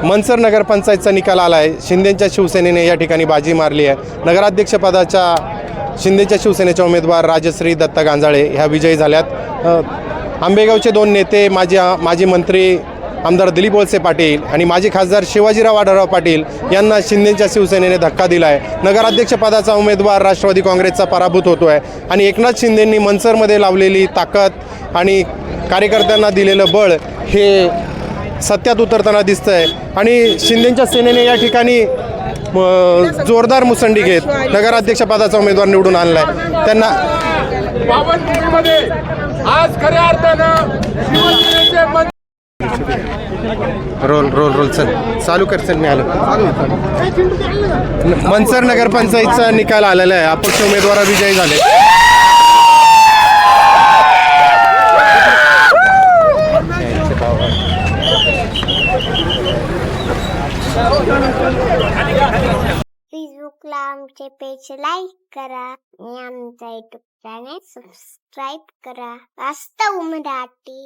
मनसर नगरपंचायतचा निकाल आला आहे. शिंदेच्या शिवसेनेने या ठिकाणी बाजी मारली आहे. नगराध्यक्षपदाच्या शिंदेच्या शिवसेनेचे उमेदवार राजश्री दत्ता गांजाळे ह्या विजयी झाल्यात. आंबेगावचे 2 नेते माजी मंत्री आमदार दिलीप वळसे पाटील आणि माजी खासदार शिवाजीराव आढळराव पाटील यांना शिंदेच्या शिवसेनेने धक्का दिला आहे. नगराध्यक्षपदाचा उमेदवार राष्ट्रवादी काँग्रेसचा पराभूत होतो आहे आणि एकनाथ शिंदेंनी मनसरमध्ये लावलेली ताकद आणि कार्यकर्त्यांना दिलेलं बळ हे सत्यात उतरताना दिसतं आहे आणि शिंदेच्या सेनेने या ठिकाणी जोरदार मुसंडी घेत नगराध्यक्षपदाचा उमेदवार निवडून आणला आहे. त्यांना आज खऱ्या अर्थानं शिवसेनेचे रोल चल चालू कर चल. मी आलो. मनसर नगरपंचायतचा निकाल आलेला आहे. अपक्ष उमेदवार विजयी झाले. फेसबुकला आमचे पेज लाईक करा आणि आमचा युट्यूब चॅनेल सबस्क्राईब करा. वास्तव मराठी.